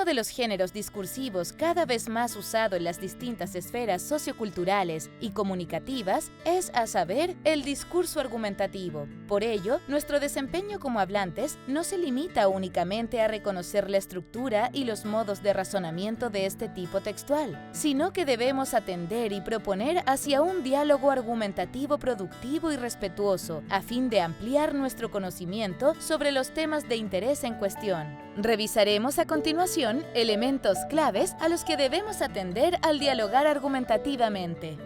Uno de los géneros discursivos cada vez más usado en las distintas esferas socioculturales y comunicativas es, a saber, el discurso argumentativo. Por ello, nuestro desempeño como hablantes no se limita únicamente a reconocer la estructura y los modos de razonamiento de este tipo textual, sino que debemos atender y proponer hacia un diálogo argumentativo productivo y respetuoso, a fin de ampliar nuestro conocimiento sobre los temas de interés en cuestión. Revisaremos a continuación elementos claves a los que debemos atender al dialogar argumentativamente.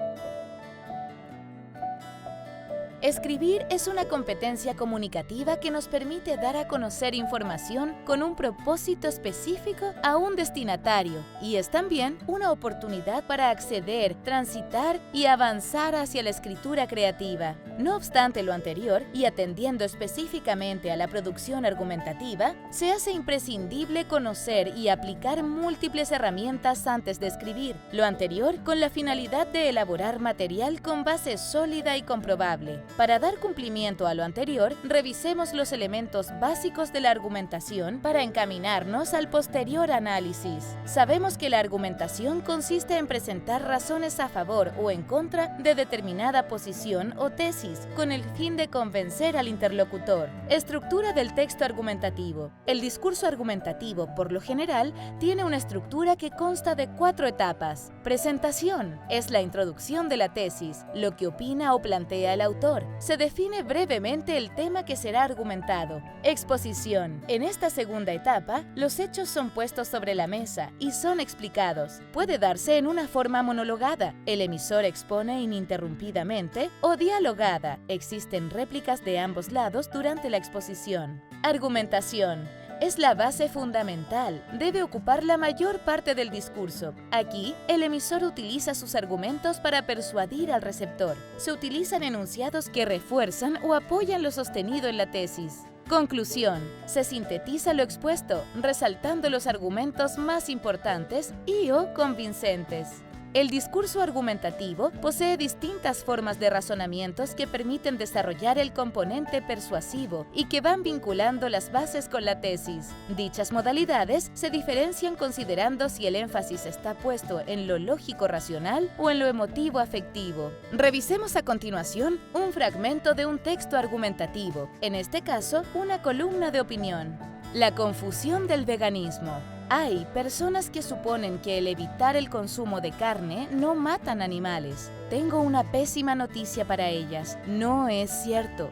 Escribir es una competencia comunicativa que nos permite dar a conocer información con un propósito específico a un destinatario y es también una oportunidad para acceder, transitar y avanzar hacia la escritura creativa. No obstante lo anterior, y atendiendo específicamente a la producción argumentativa, se hace imprescindible conocer y aplicar múltiples herramientas antes de escribir. Lo anterior con la finalidad de elaborar material con base sólida y comprobable. Para dar cumplimiento a lo anterior, revisemos los elementos básicos de la argumentación para encaminarnos al posterior análisis. Sabemos que la argumentación consiste en presentar razones a favor o en contra de determinada posición o tesis, con el fin de convencer al interlocutor. Estructura del texto argumentativo. El discurso argumentativo, por lo general, tiene una estructura que consta de 4 etapas. Presentación. Es la introducción de la tesis, lo que opina o plantea el autor. Se define brevemente el tema que será argumentado. Exposición. En esta segunda etapa, los hechos son puestos sobre la mesa y son explicados. Puede darse en una forma monologada. El emisor expone ininterrumpidamente o dialogada. Existen réplicas de ambos lados durante la exposición. Argumentación. Es la base fundamental, debe ocupar la mayor parte del discurso. Aquí, el emisor utiliza sus argumentos para persuadir al receptor. Se utilizan enunciados que refuerzan o apoyan lo sostenido en la tesis. Conclusión. Se sintetiza lo expuesto, resaltando los argumentos más importantes y/o convincentes. El discurso argumentativo posee distintas formas de razonamientos que permiten desarrollar el componente persuasivo y que van vinculando las bases con la tesis. Dichas modalidades se diferencian considerando si el énfasis está puesto en lo lógico-racional o en lo emotivo-afectivo. Revisemos a continuación un fragmento de un texto argumentativo, en este caso, una columna de opinión. La confusión del veganismo. Hay personas que suponen que el evitar el consumo de carne no matan animales. Tengo una pésima noticia para ellas. No es cierto.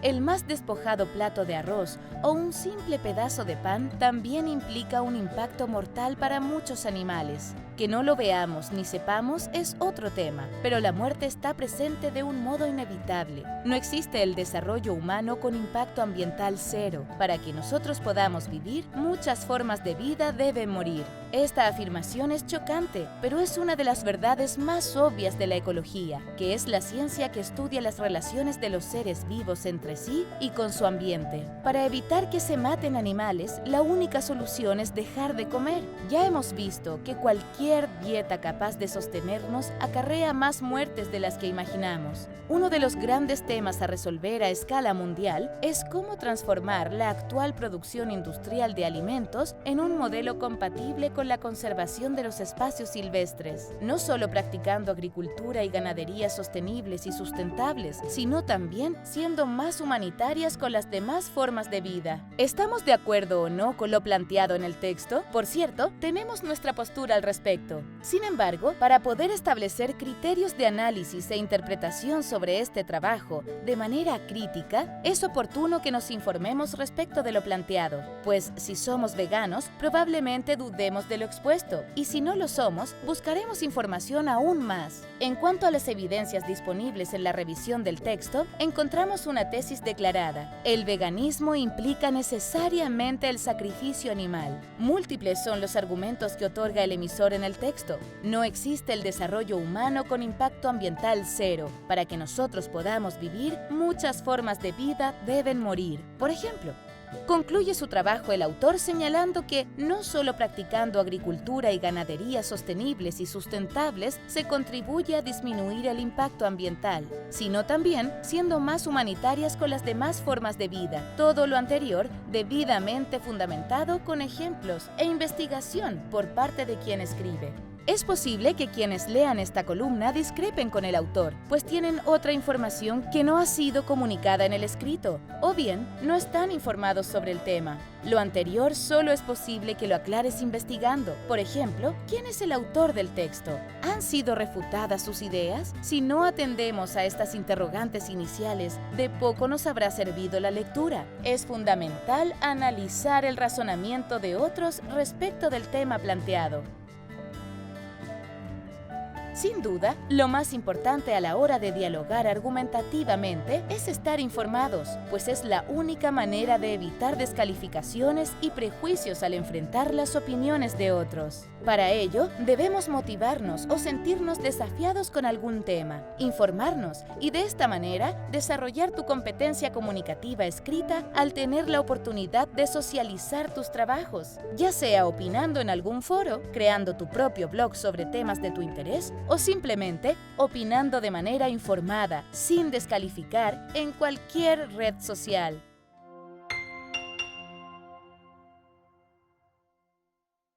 El más despojado plato de arroz o un simple pedazo de pan también implica un impacto mortal para muchos animales. Que no lo veamos ni sepamos es otro tema, pero la muerte está presente de un modo inevitable. No existe el desarrollo humano con impacto ambiental cero. Para que nosotros podamos vivir, muchas formas de vida deben morir. Esta afirmación es chocante, pero es una de las verdades más obvias de la ecología, que es la ciencia que estudia las relaciones de los seres vivos entre sí y con su ambiente. Para evitar que se maten animales, la única solución es dejar de comer. Ya hemos visto que cualquier dieta capaz de sostenernos acarrea más muertes de las que imaginamos. Uno de los grandes temas a resolver a escala mundial es cómo transformar la actual producción industrial de alimentos en un modelo compatible con la conservación de los espacios silvestres, no solo practicando agricultura y ganadería sostenibles y sustentables, sino también siendo más humanitarias con las demás formas de vida. ¿Estamos de acuerdo o no con lo planteado en el texto? Por cierto, tenemos nuestra postura al respecto. Sin embargo, para poder establecer criterios de análisis e interpretación sobre este trabajo de manera crítica, es oportuno que nos informemos respecto de lo planteado, pues si somos veganos, probablemente dudemos de lo expuesto, y si no lo somos, buscaremos información aún más. En cuanto a las evidencias disponibles en la revisión del texto, encontramos una tesis declarada: el veganismo implica necesariamente el sacrificio animal. Múltiples son los argumentos que otorga el emisor en el texto. No existe el desarrollo humano con impacto ambiental cero. Para que nosotros podamos vivir, muchas formas de vida deben morir. Por ejemplo, Concluye su trabajo el autor señalando que no solo practicando agricultura y ganadería sostenibles y sustentables se contribuye a disminuir el impacto ambiental, sino también siendo más humanitarias con las demás formas de vida. Todo lo anterior debidamente fundamentado con ejemplos e investigación por parte de quien escribe. Es posible que quienes lean esta columna discrepen con el autor, pues tienen otra información que no ha sido comunicada en el escrito, o bien no están informados sobre el tema. Lo anterior solo es posible que lo aclares investigando. Por ejemplo, ¿quién es el autor del texto? ¿Han sido refutadas sus ideas? Si no atendemos a estas interrogantes iniciales, de poco nos habrá servido la lectura. Es fundamental analizar el razonamiento de otros respecto del tema planteado. Sin duda, lo más importante a la hora de dialogar argumentativamente es estar informados, pues es la única manera de evitar descalificaciones y prejuicios al enfrentar las opiniones de otros. Para ello, debemos motivarnos o sentirnos desafiados con algún tema, informarnos y de esta manera desarrollar tu competencia comunicativa escrita al tener la oportunidad de socializar tus trabajos, ya sea opinando en algún foro, creando tu propio blog sobre temas de tu interés o simplemente opinando de manera informada, sin descalificar, en cualquier red social.